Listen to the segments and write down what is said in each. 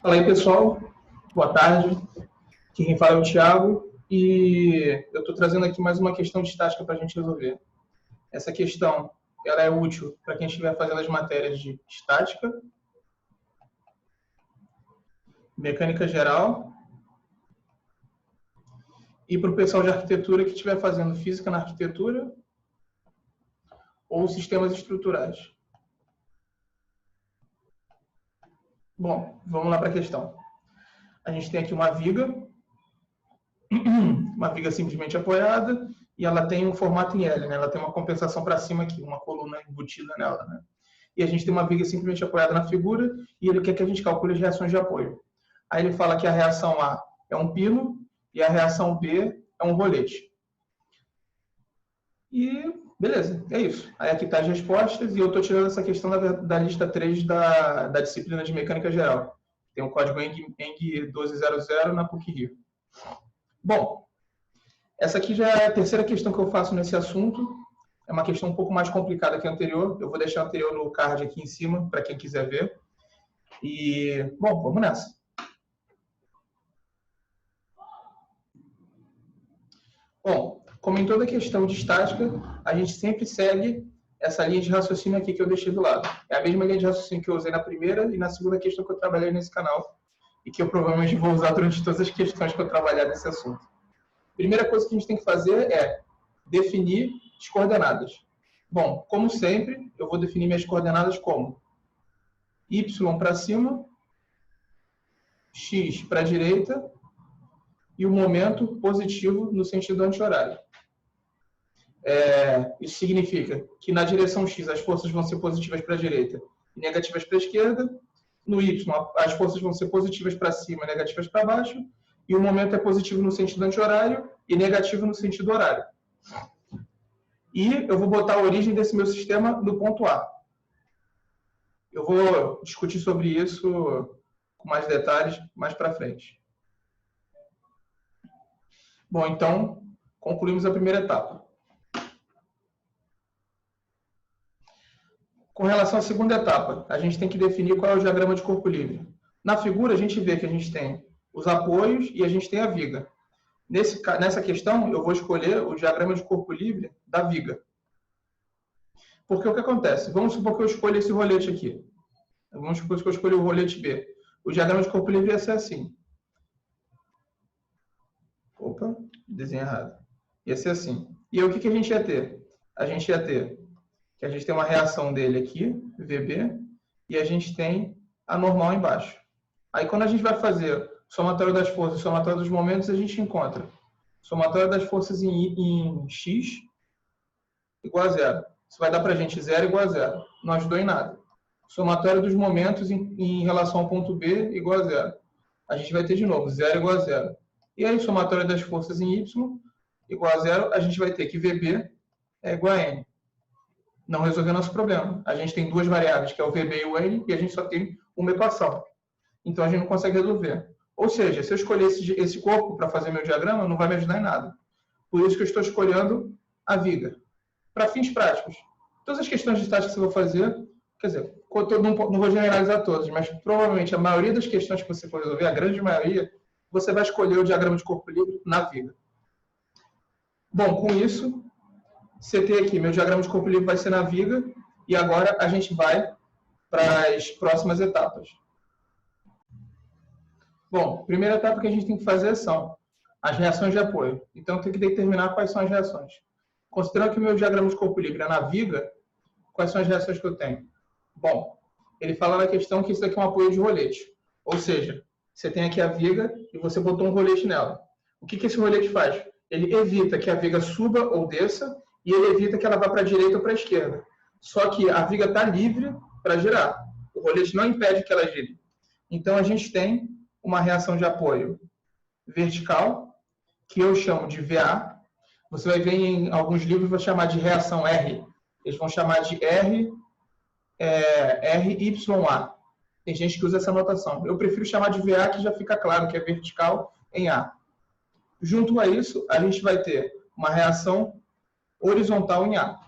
Fala aí, pessoal. Boa tarde. Aqui quem fala é o Thiago e eu estou trazendo aqui mais uma questão de estática para a gente resolver. Essa questão ela é útil para quem estiver fazendo as matérias de estática, mecânica geral e para o pessoal de arquitetura que estiver fazendo física na arquitetura ou sistemas estruturais. Bom, vamos lá para a questão. A gente tem aqui uma viga simplesmente apoiada, e ela tem um formato em L, né? Ela tem uma compensação para cima aqui, uma coluna embutida nela, né? E a gente tem uma viga simplesmente apoiada na figura, e ele quer que a gente calcule as reações de apoio. Aí ele fala que a reação A é um pino, e a reação B é um rolete. E beleza, é isso. Aí aqui tá as respostas, e eu estou tirando essa questão da lista 3 da disciplina de mecânica geral. Tem o código ENG 1200 na PUC-Rio. Bom, essa aqui já é a terceira questão que eu faço nesse assunto. É uma questão um pouco mais complicada que a anterior. Eu vou deixar a anterior no card aqui em cima, para quem quiser ver. E, bom, vamos nessa. Bom, como em toda questão de estática, a gente sempre segue essa linha de raciocínio aqui que eu deixei do lado. É a mesma linha de raciocínio que eu usei na primeira e na segunda questão que eu trabalhei nesse canal. E que eu provavelmente vou usar durante todas as questões que eu trabalhar nesse assunto. Primeira coisa que a gente tem que fazer é definir as coordenadas. Bom, como sempre, eu vou definir minhas coordenadas como y para cima, x para a direita e o momento positivo no sentido anti-horário. Isso significa que na direção x as forças vão ser positivas para a direita e negativas para a esquerda. No y as forças vão ser positivas para cima e negativas para baixo. E o momento é positivo no sentido anti-horário e negativo no sentido horário. E eu vou botar a origem desse meu sistema no ponto A. Eu vou discutir sobre isso com mais detalhes mais para frente. Bom, então, concluímos a primeira etapa. Com relação à segunda etapa, a gente tem que definir qual é o diagrama de corpo livre. Na figura, a gente vê que a gente tem os apoios e a gente tem a viga. Nessa questão, eu vou escolher o diagrama de corpo livre da viga. Porque o que acontece? Vamos supor que eu escolha esse rolete aqui. Vamos supor que eu escolha o rolete B. O diagrama de corpo livre ia ser assim. Opa, desenho errado. Ia ser assim. E aí, o que a gente ia ter? A gente ia ter que a gente tem uma reação dele aqui, VB, e a gente tem a normal embaixo. Aí, quando a gente vai fazer somatório das forças, somatório dos momentos, a gente encontra somatório das forças em x igual a zero. Isso vai dar para a gente 0 igual a 0. Não ajudou em nada. Somatório dos momentos em relação ao ponto B igual a 0. A gente vai ter de novo 0 igual a 0. E aí, somatório das forças em y igual a 0, a gente vai ter que VB é igual a N. Não resolveu nosso problema. A gente tem duas variáveis, que é o VB e o N, e a gente só tem uma equação. Então, a gente não consegue resolver. Ou seja, se eu escolher esse corpo para fazer meu diagrama, não vai me ajudar em nada. Por isso que eu estou escolhendo a viga. Para fins práticos, todas as questões de estática que eu vou fazer, quer dizer, não vou generalizar todas, mas provavelmente a maioria das questões que você for resolver, a grande maioria, você vai escolher o diagrama de corpo livre na viga. Bom, com isso, você tem aqui, meu diagrama de corpo livre vai ser na viga, e agora a gente vai para as próximas etapas. Bom, a primeira etapa que a gente tem que fazer são as reações de apoio. Então, tem que determinar quais são as reações. Considerando que o meu diagrama de corpo livre é na viga, quais são as reações que eu tenho? Bom, ele fala na questão que isso aqui é um apoio de rolete. Ou seja, você tem aqui a viga e você botou um rolete nela. O que esse rolete faz? Ele evita que a viga suba ou desça e ele evita que ela vá para a direita ou para a esquerda. Só que a viga está livre para girar. O rolete não impede que ela gire. Então, a gente tem uma reação de apoio vertical, que eu chamo de VA. Você vai ver em alguns livros, vão chamar de reação R. Eles vão chamar de RYA. Tem gente que usa essa notação. Eu prefiro chamar de VA, que já fica claro que é vertical em A. Junto a isso, a gente vai ter uma reação horizontal em A.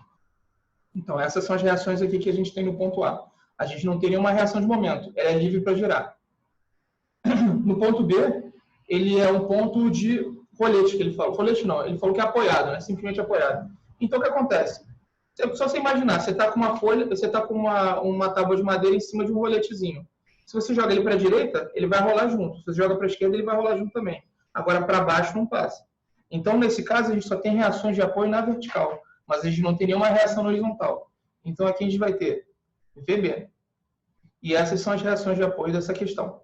Então, essas são as reações aqui que a gente tem no ponto A. A gente não tem nenhuma reação de momento. Ela é livre para girar. No ponto B, ele é um ponto de rolete, que ele falou. Rolete não, ele falou que é apoiado, né? Simplesmente apoiado. Então, o que acontece? Só você imaginar, você está com uma folha, você está com uma tábua de madeira em cima de um roletezinho. Se você joga ele para a direita, ele vai rolar junto. Se você joga para a esquerda, ele vai rolar junto também. Agora, para baixo, não passa. Então, nesse caso, a gente só tem reações de apoio na vertical, mas a gente não tem nenhuma reação na horizontal. Então, aqui a gente vai ter VB. E essas são as reações de apoio dessa questão.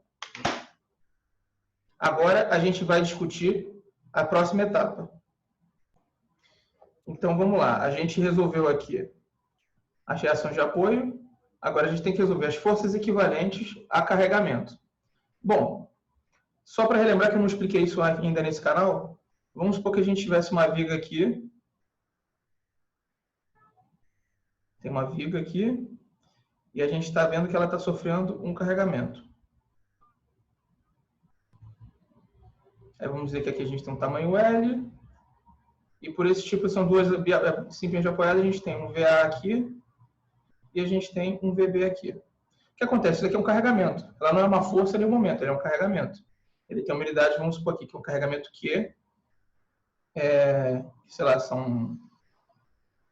Agora, a gente vai discutir a próxima etapa. Então, vamos lá. A gente resolveu aqui as reações de apoio. Agora, a gente tem que resolver as forças equivalentes a carregamento. Bom, só para relembrar que eu não expliquei isso ainda nesse canal, vamos supor que a gente tivesse uma viga aqui. Tem uma viga aqui. E a gente está vendo que ela está sofrendo um carregamento. Aí vamos dizer que aqui a gente tem um tamanho L. E por esse tipo, são duas simplesmente apoiadas, a gente tem um VA aqui e a gente tem um VB aqui. O que acontece? Isso aqui é um carregamento. Ela não é uma força em nenhum momento, ele é um carregamento. Ele tem uma unidade, vamos supor aqui, que é um carregamento Q. Sei lá, são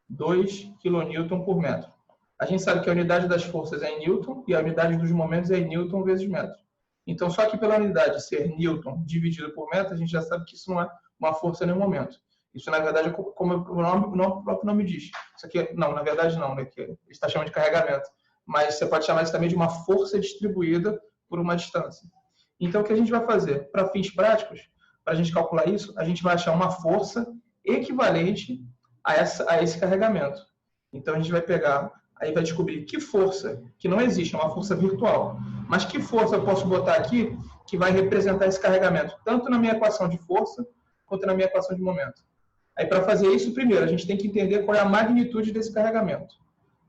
2 kN por metro. A gente sabe que a unidade das forças é em Newton e a unidade dos momentos é em Newton vezes metro. Então, só que pela unidade ser Newton dividido por metro, a gente já sabe que isso não é uma força em nenhum momento. Isso, na verdade, é como o próprio nome diz. Isso aqui, não, na verdade não, né? Que ele está chamando de carregamento. Mas você pode chamar isso também de uma força distribuída por uma distância. Então, o que a gente vai fazer? Para fins práticos, para a gente calcular isso, a gente vai achar uma força equivalente a esse carregamento. Então, a gente vai pegar, aí vai descobrir que força, que não existe, é uma força virtual, mas que força eu posso botar aqui que vai representar esse carregamento, tanto na minha equação de força, quanto na minha equação de momento. Aí, para fazer isso, primeiro, a gente tem que entender qual é a magnitude desse carregamento.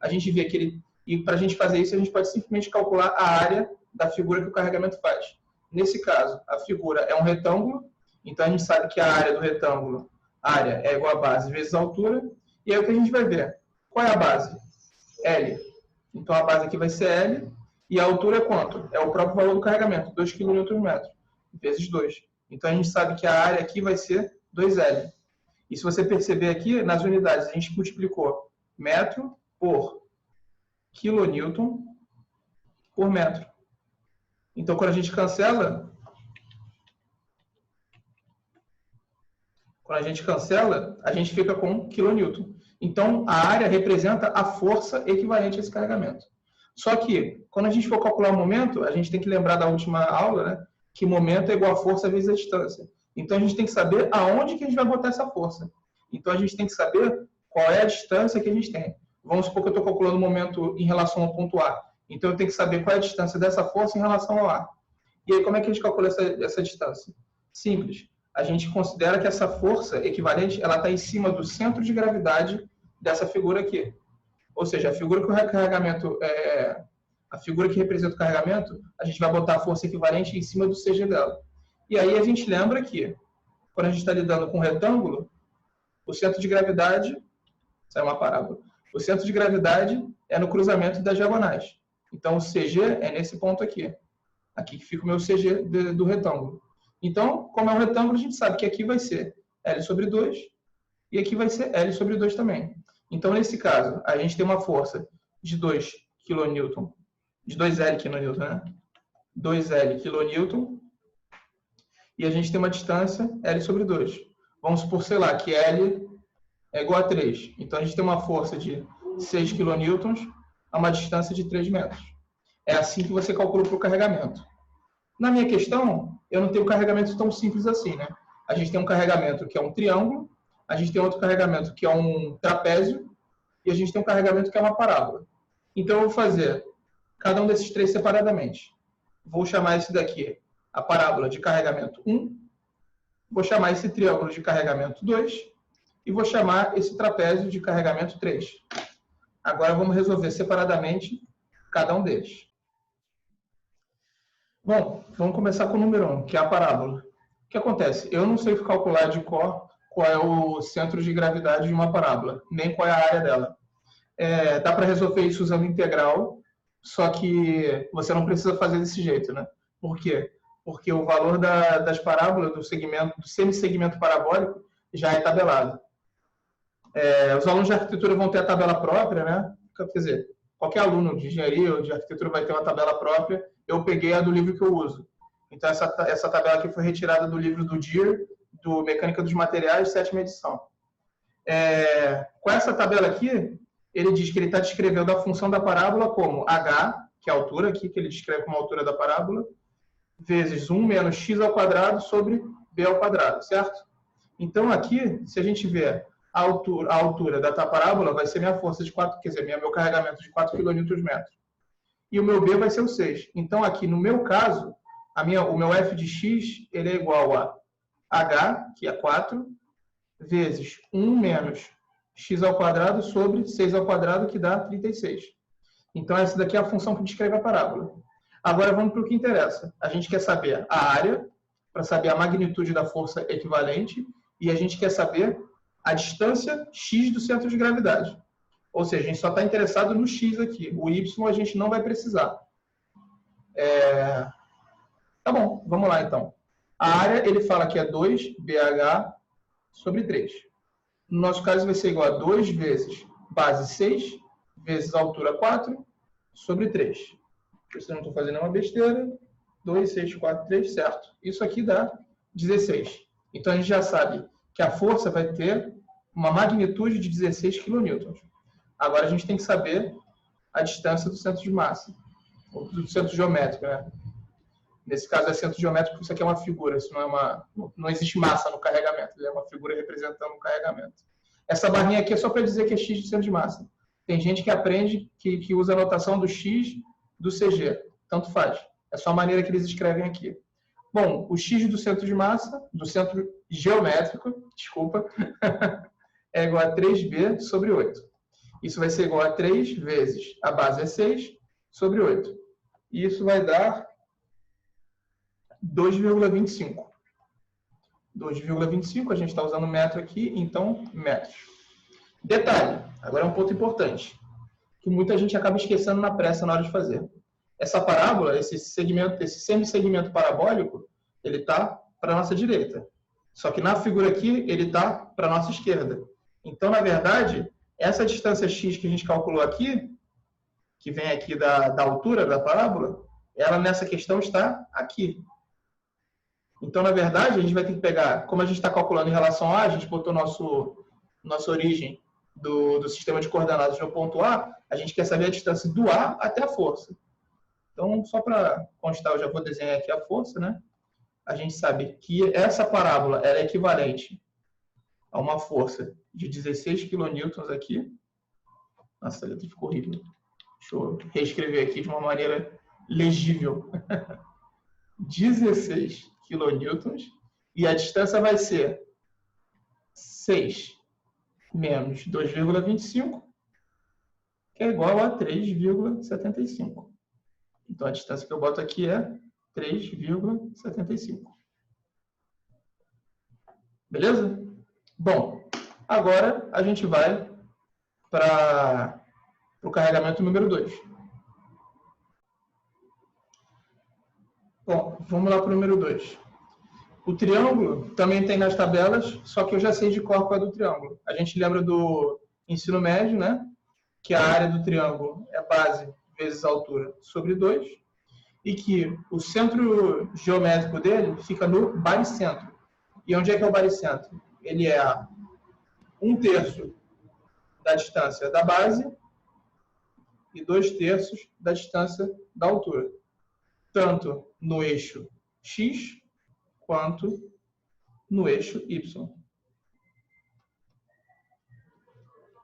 A gente vê que ele... E para a gente fazer isso, a gente pode simplesmente calcular a área da figura que o carregamento faz. Nesse caso, a figura é um retângulo, então a gente sabe que a área do retângulo, área é igual a base vezes a altura, e aí o que a gente vai ver? Qual é a base? L. Então a base aqui vai ser L, e a altura é quanto? É o próprio valor do carregamento, 2 kN vezes 2. Então a gente sabe que a área aqui vai ser 2L. E se você perceber aqui, nas unidades, a gente multiplicou metro por quilonewton por metro. Então, quando a gente cancela, a gente fica com quilonewton. Então, a área representa a força equivalente a esse carregamento. Só que, quando a gente for calcular o momento, a gente tem que lembrar da última aula, né, que momento é igual a força vezes a distância. Então, a gente tem que saber aonde que a gente vai botar essa força. Então, a gente tem que saber qual é a distância que a gente tem. Vamos supor que eu estou calculando o momento em relação ao ponto A. Então, eu tenho que saber qual é a distância dessa força em relação ao A. E aí, como é que a gente calcula essa distância? Simples. A gente considera que essa força equivalente ela está em cima do centro de gravidade dessa figura aqui. Ou seja, a figura que o carregamento a figura que representa o carregamento, a gente vai botar a força equivalente em cima do CG dela. E aí a gente lembra que, quando a gente está lidando com um retângulo, o centro de gravidade, isso é uma parábola, o centro de gravidade é no cruzamento das diagonais. Então, o CG é nesse ponto aqui. Aqui que fica o meu CG do retângulo. Então, como é um retângulo, a gente sabe que aqui vai ser L sobre 2 e aqui vai ser L sobre 2 também. Então, nesse caso, a gente tem uma força de 2 kN, de 2L kN, né? 2L kN, e a gente tem uma distância L sobre 2. Vamos supor, sei lá, que L é igual a 3. Então, a gente tem uma força de 6 kN a uma distância de 3 metros. É assim que você calcula para o carregamento. Na minha questão, eu não tenho um carregamento tão simples assim, né? A gente tem um carregamento que é um triângulo, a gente tem outro carregamento que é um trapézio, e a gente tem um carregamento que é uma parábola. Então, eu vou fazer cada um desses três separadamente. Vou chamar esse daqui a parábola de carregamento 1, vou chamar esse triângulo de carregamento 2, e vou chamar esse trapézio de carregamento 3. Agora, vamos resolver separadamente cada um deles. Bom, vamos começar com o número 1, que é a parábola. O que acontece? Eu não sei calcular de cor qual é o centro de gravidade de uma parábola, nem qual é a área dela. Dá para resolver isso usando integral, só que você não precisa fazer desse jeito, né? Por quê? porque o valor das parábolas do semissegmento parabólico já é tabelado. Os alunos de arquitetura vão ter a tabela própria, né? Quer dizer, qualquer aluno de engenharia ou de arquitetura vai ter uma tabela própria. Eu peguei a do livro que eu uso. Então, essa tabela aqui foi retirada do livro do Deere, do Mecânica dos Materiais, 7ª edição. Com essa tabela aqui, ele diz que ele está descrevendo a função da parábola como h, que é a altura aqui, que ele descreve como a altura da parábola, vezes 1 menos x ao quadrado sobre b ao quadrado, certo? Então, aqui, se a gente ver a altura da parábola, vai ser minha força de 4, quer dizer, meu carregamento de 4 kN. E o meu b vai ser o 6. Então, aqui, no meu caso, o meu f de x ele é igual a h, que é 4, vezes 1 menos x ao quadrado sobre 6 ao quadrado, que dá 36. Então, essa daqui é a função que descreve a parábola. Agora, vamos para o que interessa. A gente quer saber a área, para saber a magnitude da força equivalente, e a gente quer saber a distância x do centro de gravidade. Ou seja, a gente só está interessado no x aqui. O y a gente não vai precisar. Tá bom, vamos lá então. A área, ele fala que é 2BH sobre 3. No nosso caso, vai ser igual a 2 vezes base 6, vezes altura 4, sobre 3. Se eu não estou fazendo nenhuma besteira, 2, 6, 4, 3, certo. Isso aqui dá 16. Então, a gente já sabe que a força vai ter uma magnitude de 16 kN. Agora, a gente tem que saber a distância do centro de massa, ou do centro geométrico, né? Nesse caso, é centro geométrico, porque isso aqui é uma figura, isso não existe massa no carregamento, é uma figura representando um carregamento. Essa barrinha aqui é só para dizer que é x de centro de massa. Tem gente que aprende, que usa a notação do x do CG, tanto faz. É só a maneira que eles escrevem aqui. Bom, o x do centro de massa, do centro geométrico, desculpa, é igual a 3b sobre 8. Isso vai ser igual a 3 vezes a base é 6 sobre 8. E isso vai dar 2,25. 2,25, a gente está usando metro aqui, então metros. Detalhe, agora é um ponto importante, que muita gente acaba esquecendo na pressa na hora de fazer. Essa parábola, esse semissegmento parabólico, ele está para a nossa direita. Só que na figura aqui, ele está para a nossa esquerda. Então, na verdade, essa distância x que a gente calculou aqui, que vem aqui da altura da parábola, ela nessa questão está aqui. Então, na verdade, a gente vai ter que pegar, como a gente está calculando em relação a gente botou nossa origem do sistema de coordenadas no ponto A, a gente quer saber a distância do A até a força. Então, só para constar, eu já vou desenhar aqui a força, né? A gente sabe que essa parábola ela é equivalente a uma força de 16 kN aqui. Nossa, a letra ficou horrível. Deixa eu reescrever aqui de uma maneira legível. 16 kN. E a distância vai ser 6 menos 2,25, que é igual a 3,75. Então, a distância que eu boto aqui é 3,75. Beleza? Bom, agora a gente vai para o carregamento número 2. Bom, vamos lá para o número 2. O triângulo também tem nas tabelas, só que eu já sei de cor qual é do triângulo. A gente lembra do ensino médio, né? Que a área do triângulo é base vezes altura sobre 2, e que o centro geométrico dele fica no baricentro. E onde é que é o baricentro? Ele é a 1/3 da distância da base e 2/3 da distância da altura. Tanto no eixo X quanto no eixo Y.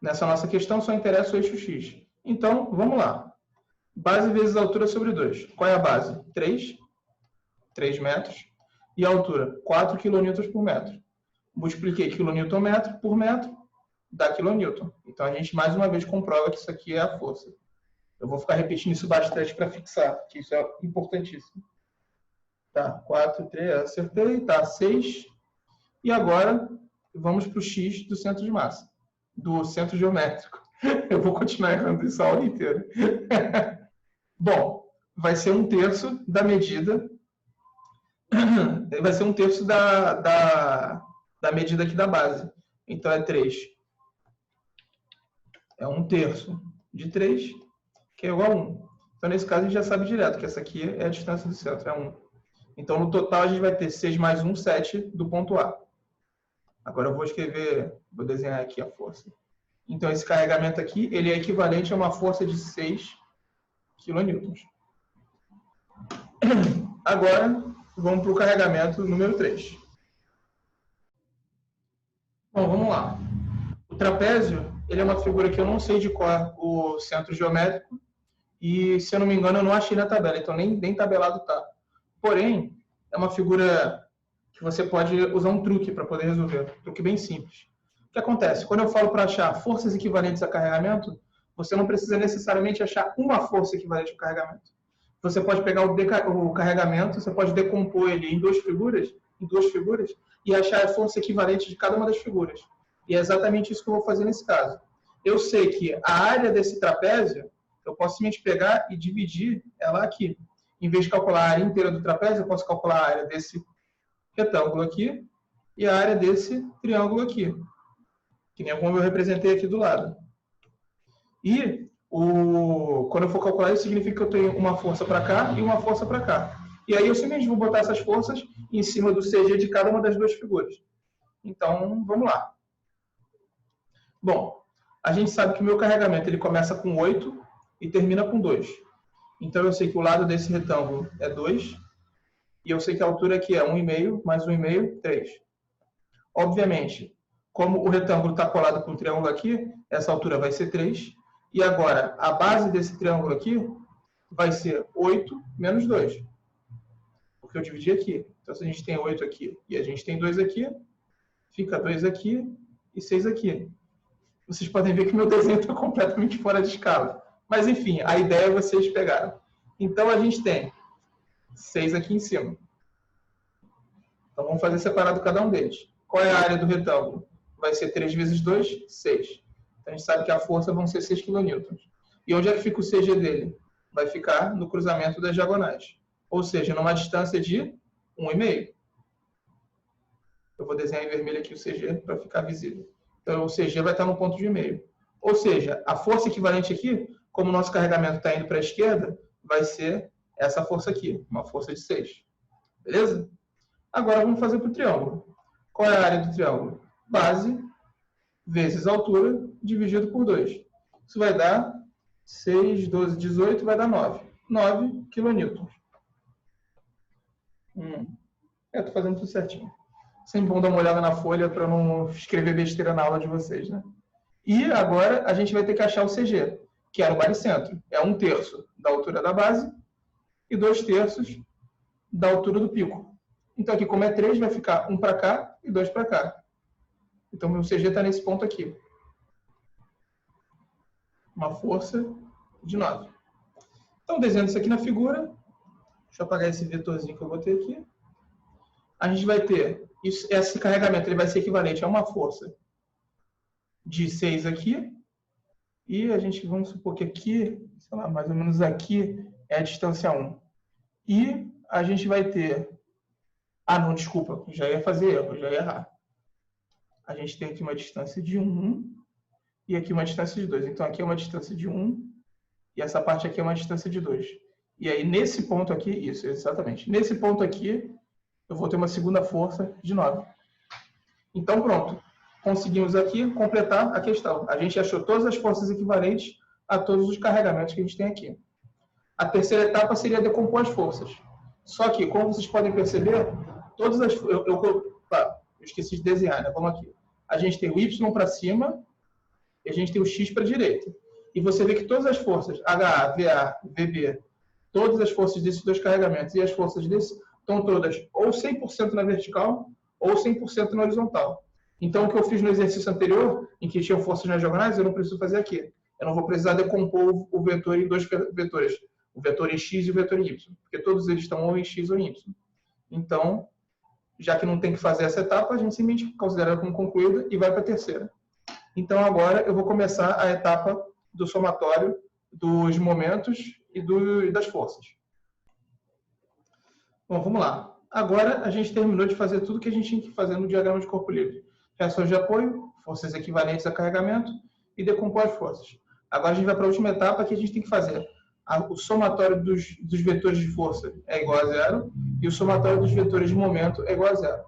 Nessa nossa questão só interessa o eixo X. Então, vamos lá. Base vezes altura sobre 2. Qual é a base? 3 metros. E a altura? 4 kN por metro. Multipliquei quilonewton-metro por metro, dá quilonewton. Então, a gente mais uma vez comprova que isso aqui é a força. Eu vou ficar repetindo isso bastante para fixar, que isso é importantíssimo. Tá, 4, 3, acertei. Tá, 6. E agora, vamos para o X do centro de massa. Do centro geométrico. Eu vou continuar errando isso a aula inteira. Bom, vai ser 1/3 da medida vai ser 1/3 da medida aqui da base. Então, é 3. É 1/3 de 3, que é igual a 1. Então, nesse caso, a gente já sabe direto que essa aqui é a distância do centro, é 1. Então, no total, a gente vai ter 6 mais 1, 7 do ponto A. Agora, eu vou desenhar aqui a força. Então, esse carregamento aqui, ele é equivalente a uma força de 6 kN. Agora, vamos para o carregamento número 3. Bom, vamos lá. O trapézio, ele é uma figura que eu não sei de cor o centro geométrico e, se eu não me engano, eu não achei na tabela, então nem tabelado está. Porém, é uma figura que você pode usar um truque para poder resolver, um truque bem simples. O que acontece? Quando eu falo para achar forças equivalentes a carregamento, você não precisa necessariamente achar uma força equivalente ao carregamento. Você pode pegar o carregamento, você pode decompor ele em duas figuras, e achar a força equivalente de cada uma das figuras. E é exatamente isso que eu vou fazer nesse caso. Eu sei que a área desse trapézio, eu posso simplesmente pegar e dividir ela aqui. Em vez de calcular a área inteira do trapézio, eu posso calcular a área desse retângulo aqui e a área desse triângulo aqui, que nem como eu representei aqui do lado. E quando eu for calcular isso, significa que eu tenho uma força para cá e uma força para cá. E aí eu simplesmente vou botar essas forças em cima do CG de cada uma das duas figuras. Então, vamos lá. Bom, a gente sabe que o meu carregamento ele começa com 8 e termina com 2. Então, eu sei que o lado desse retângulo é 2. E eu sei que a altura aqui é 1,5 mais 1,5, 3. Obviamente, como o retângulo está colado com o triângulo aqui, essa altura vai ser 3. E agora, a base desse triângulo aqui vai ser 8 menos 2. Porque eu dividi aqui. Então, se a gente tem 8 aqui e a gente tem 2 aqui, fica 2 aqui e 6 aqui. Vocês podem ver que meu desenho está completamente fora de escala. Mas, enfim, a ideia vocês pegaram. Então, a gente tem 6 aqui em cima. Então, vamos fazer separado cada um deles. Qual é a área do retângulo? Vai ser 3 vezes 2, 6. Então, a gente sabe que a força vão ser 6 kN. E onde é que fica o CG dele? Vai ficar no cruzamento das diagonais. Ou seja, numa distância de 1,5. Eu vou desenhar em vermelho aqui o CG para ficar visível. Então, o CG vai estar no ponto de meio. Ou seja, a força equivalente aqui, como o nosso carregamento está indo para a esquerda, vai ser essa força aqui, uma força de 6. Beleza? Agora, vamos fazer para o triângulo. Qual é a área do triângulo? Base vezes altura dividido por 2. Isso vai dar 6, 12, 18, vai dar 9. 9 kN. Estou fazendo tudo certinho. Sempre bom dar uma olhada na folha para não escrever besteira na aula de vocês, né? E agora a gente vai ter que achar o CG, que era o baricentro. É 1/3 da altura da base e 2/3 da altura do pico. Então aqui, como é 3, vai ficar 1 para cá e 2 para cá. Então meu CG está nesse ponto aqui. Uma força de 9. Então, desenhando isso aqui na figura, deixa eu apagar esse vetorzinho que eu botei aqui. A gente vai ter, esse carregamento ele vai ser equivalente a uma força de 6 aqui. E a gente, vamos supor que aqui, sei lá, mais ou menos aqui, é a distância 1. E a gente vai ter... Ah, não, desculpa, já ia fazer erro, já ia errar. A gente tem aqui uma distância de 1 e aqui uma distância de 2. Então, aqui é uma distância de 1 e essa parte aqui é uma distância de 2. E aí, nesse ponto aqui, isso, exatamente. Nesse ponto aqui, eu vou ter uma segunda força de 9. Então, pronto. Conseguimos aqui completar a questão. A gente achou todas as forças equivalentes a todos os carregamentos que a gente tem aqui. A terceira etapa seria decompor as forças. Só que, como vocês podem perceber, todas as... eu esqueci de desenhar, né? Vamos aqui. A gente tem o Y para cima e a gente tem o X para a direita. E você vê que todas as forças, HA, VA, VB, todas as forças desses dois carregamentos e as forças desse, estão todas ou 100% na vertical ou 100% na horizontal. Então, o que eu fiz no exercício anterior, em que tinha forças nas diagonais, eu não preciso fazer aqui. Eu não vou precisar decompor o vetor em dois vetores, o vetor em X e o vetor em Y, porque todos eles estão ou em X ou em Y. Então, já que não tem que fazer essa etapa, a gente simplesmente considera como concluída e vai para a terceira. Então, agora eu vou começar a etapa do somatório dos momentos e das forças. Bom, vamos lá. agora a gente terminou de fazer tudo que a gente tinha que fazer no diagrama de corpo livre. Reações de apoio, forças equivalentes a carregamento e decompor as forças. Agora a gente vai para a última etapa que a gente tem que fazer. O somatório dos vetores de força é igual a zero e o somatório dos vetores de momento é igual a zero.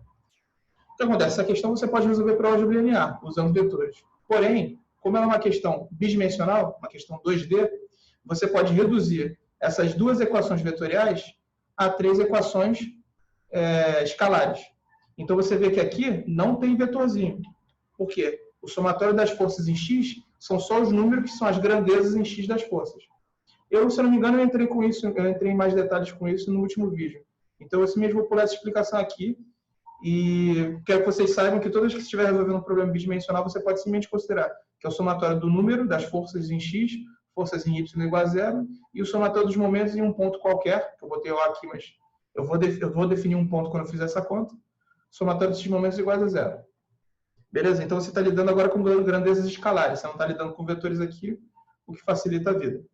O que acontece? Essa questão você pode resolver por álgebra linear, usando vetores. Porém, como ela é uma questão bidimensional, uma questão 2D, você pode reduzir essas duas equações vetoriais a 3 equações escalares. Então, você vê que aqui não tem vetorzinho. Por quê? O somatório das forças em x são só os números que são as grandezas em x das forças. Eu, se não me engano, eu entrei em mais detalhes com isso no último vídeo. Então, eu mesmo vou pular essa explicação aqui e quero que vocês saibam que todas que estiver resolvendo um problema bidimensional, você pode simplesmente considerar que é o somatório do número das forças em x, forças em y igual a zero, e o somatório dos momentos em um ponto qualquer, que eu botei lá aqui, mas eu vou definir um ponto quando eu fizer essa conta, somatório desses momentos iguais a zero. Beleza? Então, você está lidando agora com grandezas escalares, você não está lidando com vetores aqui, o que facilita a vida.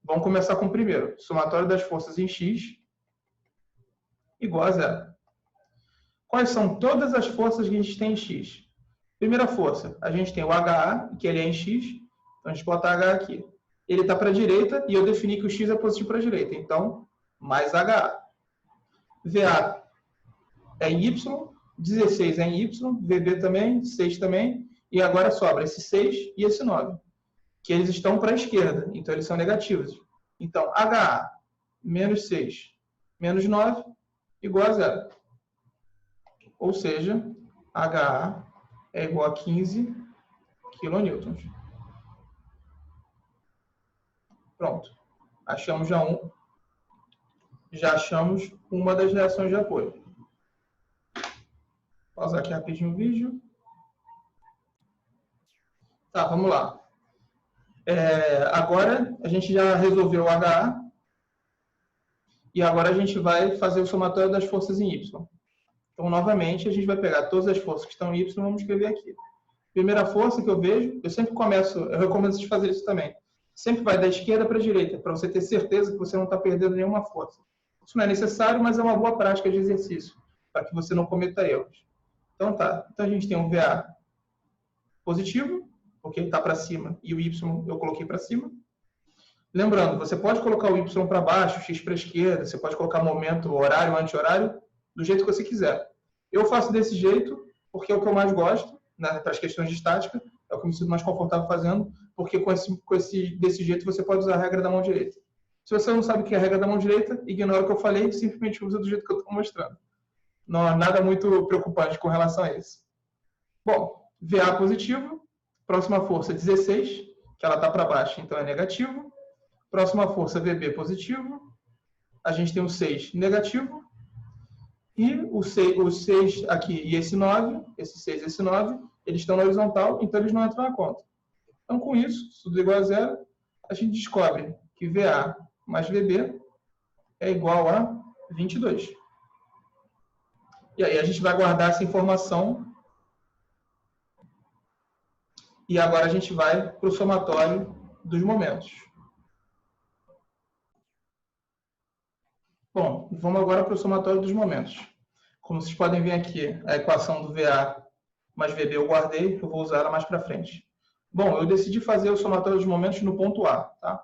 Vamos começar com o primeiro. Somatório das forças em x igual a zero. Quais são todas as forças que a gente tem em x? Primeira força, a gente tem o HA, que ele é em x. Então, a gente bota H aqui. Ele está para a direita e eu defini que o x é positivo para a direita. Então, mais HA. VA é em y, 16 é em y, VB também, 6 também. E agora sobra esse 6 e esse 9. Que eles estão para a esquerda, então eles são negativos. Então, HA menos 6 menos 9 igual a zero. Ou seja, HA é igual a 15 kN. Pronto. Já achamos uma das reações de apoio. Vou pausar aqui rapidinho o vídeo. Tá, vamos lá. Agora a gente já resolveu o HA e agora a gente vai fazer o somatório das forças em Y. Então, novamente, a gente vai pegar todas as forças que estão em Y e vamos escrever aqui. Primeira força que eu vejo, eu recomendo vocês fazerem isso também. Sempre vai da esquerda para a direita, para você ter certeza que você não está perdendo nenhuma força. Isso não é necessário, mas é uma boa prática de exercício, para que você não cometa erros. Então, tá. Então, a gente tem um VA positivo, porque ele está para cima, e o Y eu coloquei para cima. Lembrando, você pode colocar o Y para baixo, X para a esquerda, você pode colocar momento, horário, anti-horário, do jeito que você quiser. Eu faço desse jeito, porque é o que eu mais gosto, né, para as questões de estática, é o que eu me sinto mais confortável fazendo, porque desse jeito você pode usar a regra da mão direita. Se você não sabe o que é a regra da mão direita, ignora o que eu falei, simplesmente usa do jeito que eu estou mostrando. Não há nada muito preocupante com relação a isso. Bom, VA positivo, próxima força 16, que ela está para baixo, então é negativo. Próxima força VB positivo, a gente tem o 6 negativo, e o 6 aqui e esse 9, esse 6 e esse 9, eles estão na horizontal, então eles não entram na conta. Então, com isso, tudo igual a zero, a gente descobre que VA mais VB é igual a 22. E aí a gente vai guardar essa informação. E agora a gente vai para o somatório dos momentos. Bom, vamos agora para o somatório dos momentos. Como vocês podem ver aqui, a equação do VA mais VB eu guardei, eu vou usar ela mais para frente. Bom, eu decidi fazer o somatório dos momentos no ponto A. Tá?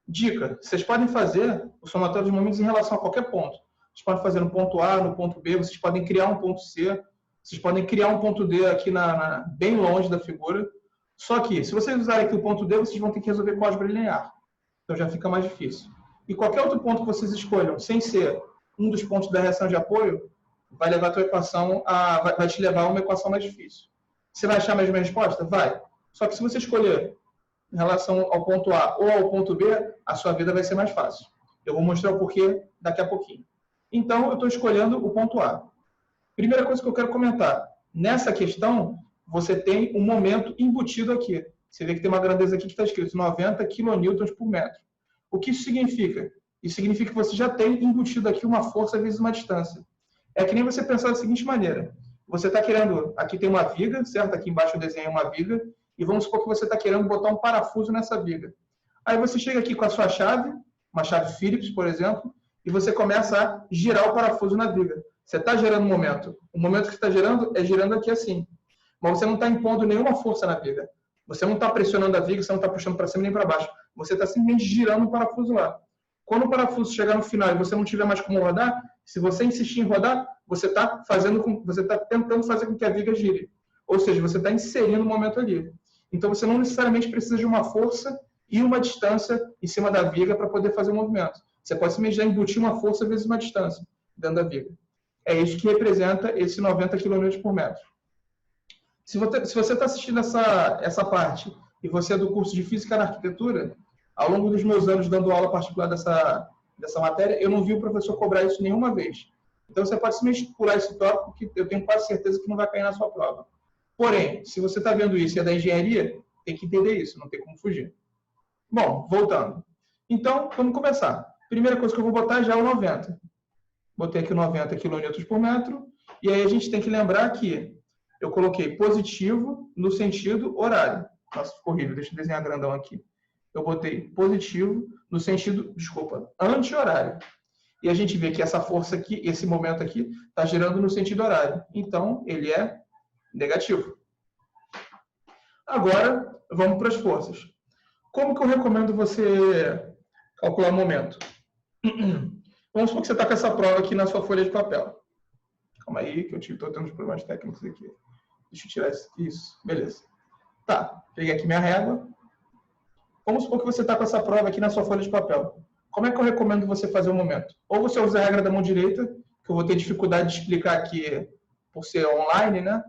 Dica, vocês podem fazer o somatório dos momentos em relação a qualquer ponto. Vocês podem fazer no ponto A, no ponto B, vocês podem criar um ponto C, vocês podem criar um ponto D aqui bem longe da figura. Só que, se vocês usarem aqui o ponto D, vocês vão ter que resolver com álgebra linear. Então já fica mais difícil. E qualquer outro ponto que vocês escolham, sem ser um dos pontos da reação de apoio, vai levar a tua equação vai te levar a uma equação mais difícil. Você vai achar a mesma resposta? Vai. Só que se você escolher em relação ao ponto A ou ao ponto B, a sua vida vai ser mais fácil. Eu vou mostrar o porquê daqui a pouquinho. Então, eu estou escolhendo o ponto A. Primeira coisa que eu quero comentar. Nessa questão, você tem um momento embutido aqui. Você vê que tem uma grandeza aqui que está escrito 90 kN por metro. O que isso significa? Isso significa que você já tem embutido aqui uma força vezes uma distância. É que nem você pensar da seguinte maneira. Você está querendo... Aqui tem uma viga, certo? Aqui embaixo eu desenhei uma viga. E vamos supor que você está querendo botar um parafuso nessa viga. Aí você chega aqui com a sua chave, uma chave Phillips, por exemplo, e você começa a girar o parafuso na viga. Você está gerando um momento. O momento que você está gerando é girando aqui assim. Mas você não está impondo nenhuma força na viga. Você não está pressionando a viga, você não está puxando para cima nem para baixo. Você está simplesmente girando o parafuso lá. Quando o parafuso chegar no final e você não tiver mais como rodar, se você insistir em rodar, você está tentando fazer com que a viga gire. Ou seja, você está inserindo o momento ali. Então, você não necessariamente precisa de uma força e uma distância em cima da viga para poder fazer o movimento. Você pode simplesmente já embutir uma força vezes uma distância dentro da viga. É isso que representa esse 90 km por metro. Se você está assistindo essa parte e você é do curso de Física na Arquitetura, ao longo dos meus anos dando aula particular dessa matéria, eu não vi o professor cobrar isso nenhuma vez. Então, você pode simplesmente pular esse tópico, que eu tenho quase certeza que não vai cair na sua prova. Porém, se você está vendo isso e é da engenharia, tem que entender isso, não tem como fugir. Bom, voltando. Então, vamos começar. Primeira coisa que eu vou botar já é o 90. Botei aqui o 90 km por metro. E aí a gente tem que lembrar que eu coloquei positivo no sentido horário. Nossa, ficou horrível. Deixa eu desenhar grandão aqui. Eu botei positivo no sentido, anti-horário. E a gente vê que essa força aqui, esse momento aqui, está girando no sentido horário. Então, ele é negativo. Agora, vamos para as forças. Como que eu recomendo você calcular o momento? Vamos supor que você está com essa prova aqui na sua folha de papel. Calma aí, que eu estou tendo uns problemas técnicos aqui. Deixa eu tirar isso. Beleza. Tá, peguei aqui minha régua. Vamos supor que você está com essa prova aqui na sua folha de papel. Como é que eu recomendo você fazer o momento? Ou você usa a regra da mão direita, que eu vou ter dificuldade de explicar aqui por ser online, né?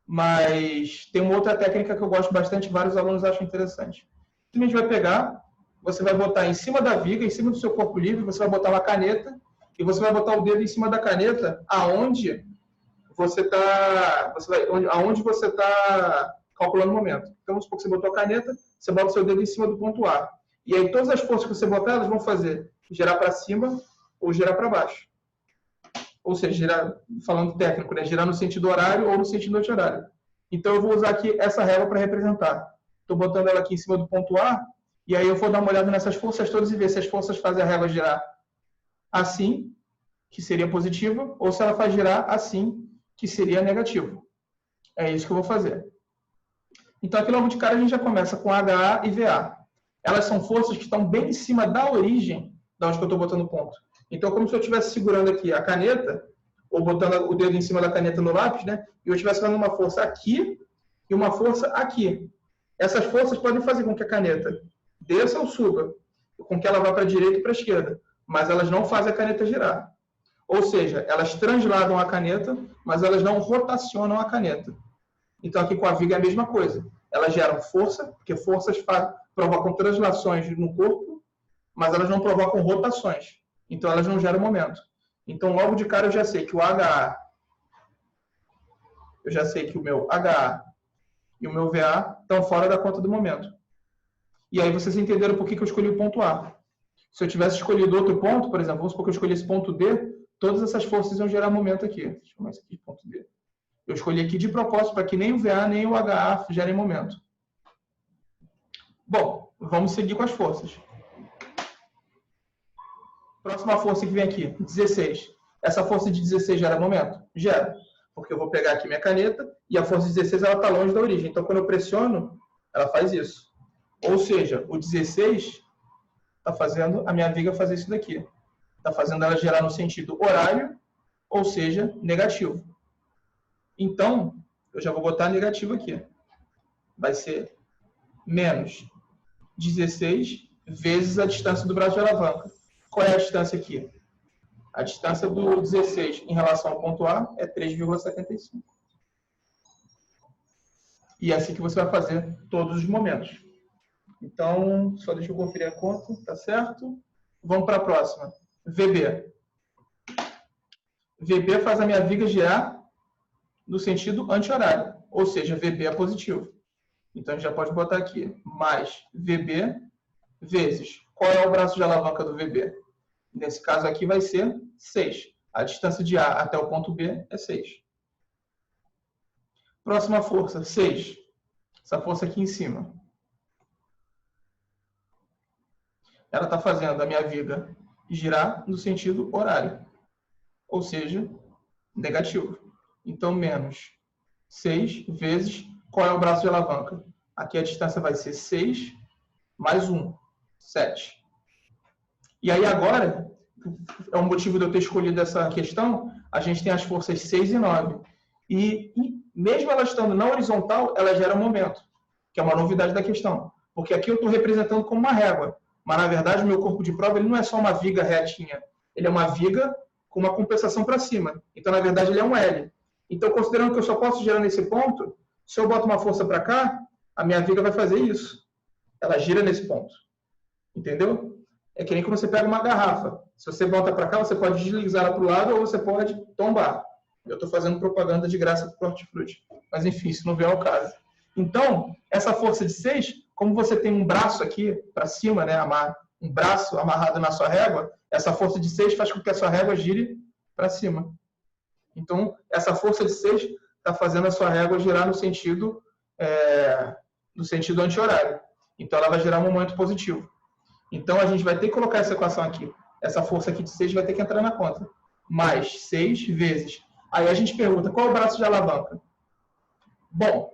Mas tem uma outra técnica que eu gosto bastante, vários alunos acham interessante. A gente vai pegar, você vai botar em cima da viga, em cima do seu corpo livre, você vai botar uma caneta e você vai botar o dedo em cima da caneta aonde você está calculando o momento. Então, vamos supor que você botou a caneta, você bota o seu dedo em cima do ponto A. E aí, todas as forças que você botar, elas vão fazer girar para cima ou girar para baixo. Ou seja, girar, falando técnico, né? Girar no sentido horário ou no sentido anti-horário. Então, eu vou usar aqui essa régua para representar. Estou botando ela aqui em cima do ponto A, e aí eu vou dar uma olhada nessas forças todas e ver se as forças fazem a régua girar assim, que seria positivo, ou se ela faz girar assim, que seria negativo. É isso que eu vou fazer. Então, aqui logo de cara, a gente já começa com HA e VA. Elas são forças que estão bem em cima da origem de onde eu estou botando o ponto. Então, como se eu estivesse segurando aqui a caneta, ou botando o dedo em cima da caneta no lápis, né? E eu estivesse fazendo uma força aqui e uma força aqui. Essas forças podem fazer com que a caneta desça ou suba, com que ela vá para a direita e para a esquerda, mas elas não fazem a caneta girar. Ou seja, elas transladam a caneta, mas elas não rotacionam a caneta. Então, aqui com a viga é a mesma coisa. Elas geram força, porque forças provocam translações no corpo, mas elas não provocam rotações. Então, elas não geram momento. Então, logo de cara, eu já sei que o HA, eu já sei que o meu HA e o meu VA estão fora da conta do momento. E aí, vocês entenderam por que eu escolhi o ponto A. Se eu tivesse escolhido outro ponto, por exemplo, vamos supor que eu escolhi esse ponto D, todas essas forças iam gerar momento aqui. Deixa eu chamar isso aqui de ponto D. Eu escolhi aqui de propósito para que nem o VA nem o HA gerem momento. Bom, vamos seguir com as forças. Próxima força que vem aqui, 16. Essa força de 16 gera momento? Gera. Porque eu vou pegar aqui minha caneta e a força de 16 está longe da origem. Então, quando eu pressiono, ela faz isso. Ou seja, o 16 está fazendo a minha viga fazer isso daqui. Está fazendo ela gerar no sentido horário, ou seja, negativo. Então, eu já vou botar negativo aqui. Vai ser menos 16 vezes a distância do braço de alavanca. Qual é a distância aqui? A distância do 16 em relação ao ponto A é 3,75. E é assim que você vai fazer todos os momentos. Então, só deixa eu conferir a conta, tá certo? Vamos para a próxima. VB. VB faz a minha viga girar no sentido anti-horário, ou seja, VB é positivo. Então, a gente já pode botar aqui, mais VB vezes, qual é o braço de alavanca do VB? Nesse caso aqui vai ser 6. A distância de A até o ponto B é 6. Próxima força, 6. Essa força aqui em cima. Ela está fazendo a minha viga girar no sentido horário. Ou seja, negativo. Então, menos 6 vezes, qual é o braço de alavanca? Aqui a distância vai ser 6 mais 1, 7. E aí agora, é o motivo de eu ter escolhido essa questão, a gente tem as forças 6 e 9. E mesmo ela estando na horizontal, ela gera momento, que é uma novidade da questão. Porque aqui eu estou representando como uma régua. Mas, na verdade, o meu corpo de prova ele não é só uma viga retinha. Ele é uma viga com uma compensação para cima. Então, na verdade, ele é um L. Então, considerando que eu só posso gerar nesse ponto, se eu boto uma força para cá, a minha viga vai fazer isso. Ela gira nesse ponto. Entendeu? É que nem quando você pega uma garrafa. Se você bota para cá, você pode deslizar ela para o lado ou você pode tombar. Eu estou fazendo propaganda de graça para o Hortifruti. Mas, enfim, isso não vem ao caso. Então, essa força de 6, como você tem um braço aqui para cima, né, um braço amarrado na sua régua, essa força de 6 faz com que a sua régua gire para cima. Então, essa força de 6 está fazendo a sua régua girar no sentido anti-horário. Então, ela vai gerar um momento positivo. Então, a gente vai ter que colocar essa equação aqui. Essa força aqui de 6 vai ter que entrar na conta. Mais 6 vezes. Aí a gente pergunta, qual é o braço de alavanca? Bom,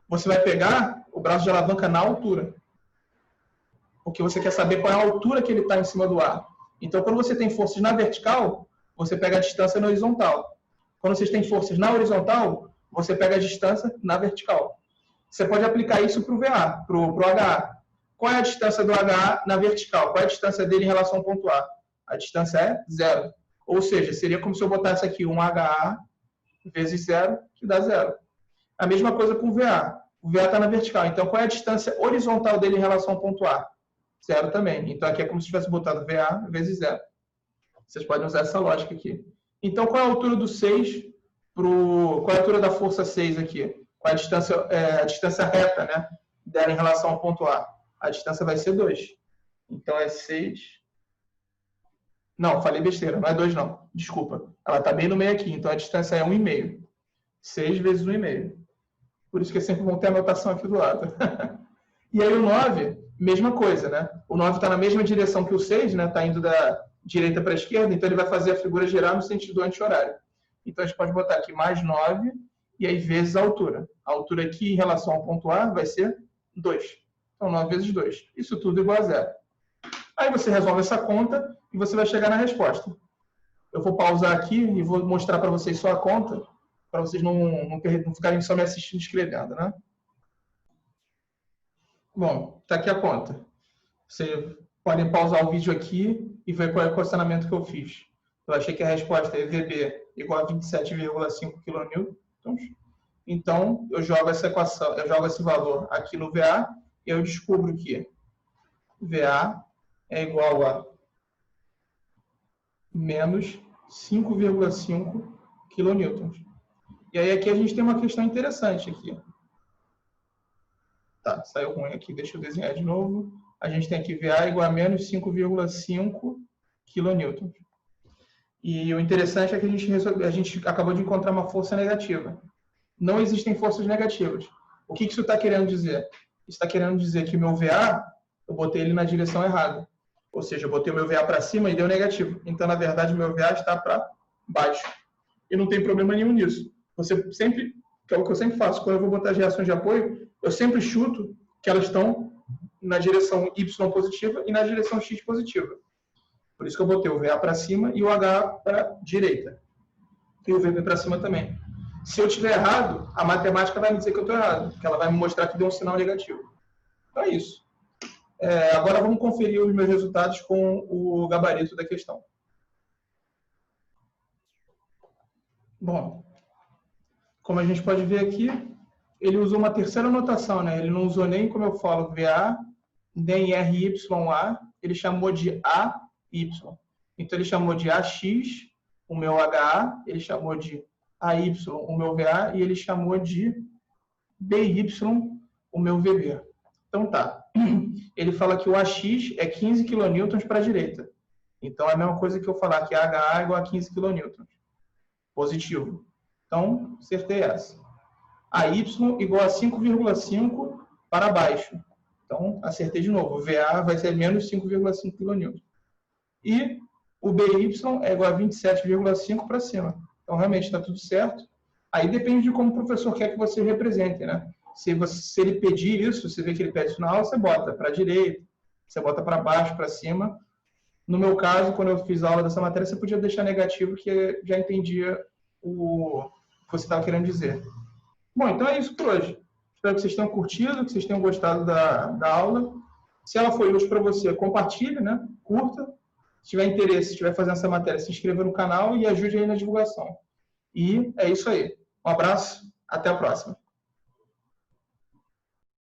você vai pegar o braço de alavanca na altura. Porque você quer saber qual é a altura que ele está em cima do ar. Então, quando você tem forças na vertical, você pega a distância na horizontal. Quando vocês têm forças na horizontal, você pega a distância na vertical. Você pode aplicar isso para o VA, para o HA. Qual é a distância do HA na vertical? Qual é a distância dele em relação ao ponto A? A distância é 0. Ou seja, seria como se eu botasse aqui um HA vezes 0, que dá 0. A mesma coisa com o VA. O VA está na vertical. Então, qual é a distância horizontal dele em relação ao ponto A? 0 também. Então, aqui é como se tivesse botado VA vezes 0. Vocês podem usar essa lógica aqui. Então, qual é a altura do 6 qual é a altura da força 6 aqui? Qual é a distância reta, né, dela em relação ao ponto A? A distância vai ser 2. Então, é 6... Não, falei besteira. Não é 2, não. Desculpa. Ela está bem no meio aqui. Então, a distância é 1,5. 6 vezes 1,5. Por isso que é sempre bom ter a anotação aqui do lado. E aí, o 9, mesma coisa, né? O 9 está na mesma direção que o 6, né? Está indo da direita para a esquerda. Então, ele vai fazer a figura girar no sentido anti-horário. Então, a gente pode botar aqui mais 9 e aí vezes a altura. A altura aqui em relação ao ponto A vai ser 2. Então, 9 vezes 2. Isso tudo igual a 0. Aí você resolve essa conta e você vai chegar na resposta. Eu vou pausar aqui e vou mostrar para vocês só a conta, para vocês não ficarem só me assistindo e escrevendo, né? Bom, está aqui a conta. Vocês podem pausar o vídeo aqui e ver qual é o questionamento que eu fiz. Eu achei que a resposta é VB igual a 27,5 kN. Então, eu jogo essa equação, eu jogo esse valor aqui no VA e eu descubro que VA é igual a menos 5,5 kN. E aí aqui a gente tem uma questão interessante aqui. Tá, saiu ruim aqui, deixa eu desenhar de novo. A gente tem aqui VA igual a menos 5,5 kN. E o interessante é que a gente acabou de encontrar uma força negativa. Não existem forças negativas. O que isso está querendo dizer? Isso está querendo dizer que o meu VA, eu botei ele na direção errada. Ou seja, eu botei o meu VA para cima e deu negativo. Então, na verdade, o meu VA está para baixo. E não tem problema nenhum nisso. Você sempre, que é o que eu sempre faço, quando eu vou botar as reações de apoio, eu sempre chuto que elas estão na direção Y positiva e na direção X positiva. Por isso que eu botei o VA para cima e o H para a direita. E o VB para cima também. Se eu estiver errado, a matemática vai me dizer que eu estou errado, porque ela vai me mostrar que deu um sinal negativo. Então é isso. Agora vamos conferir os meus resultados com o gabarito da questão. Bom, como a gente pode ver aqui, ele usou uma terceira notação, né? Ele não usou nem, como eu falo, VA, nem RYA, ele chamou de AY. Então ele chamou de AX, o meu HA, ele chamou de AY, o meu VA, e ele chamou de BY, o meu VB. Então tá. Ele fala que o AX é 15 kN para a direita. Então é a mesma coisa que eu falar que a HA é igual a 15 kN. Positivo. Então, acertei essa. A Y igual a 5,5 para baixo. Então, acertei de novo. O VA vai ser menos 5,5 kN. E o BY é igual a 27,5 para cima. Então, realmente está tudo certo. Aí depende de como o professor quer que você represente, né? Se ele pedir isso, você vê que ele pede isso na aula, você bota para a direita, você bota para baixo, para cima. No meu caso, quando eu fiz a aula dessa matéria, você podia deixar negativo, que já entendia o que você estava querendo dizer. Bom, então é isso por hoje. Espero que vocês tenham curtido, que vocês tenham gostado da aula. Se ela foi útil para você, compartilhe, né? Curta. Se tiver interesse, se estiver fazendo essa matéria, se inscreva no canal e ajude aí na divulgação. E é isso aí. Um abraço, até a próxima.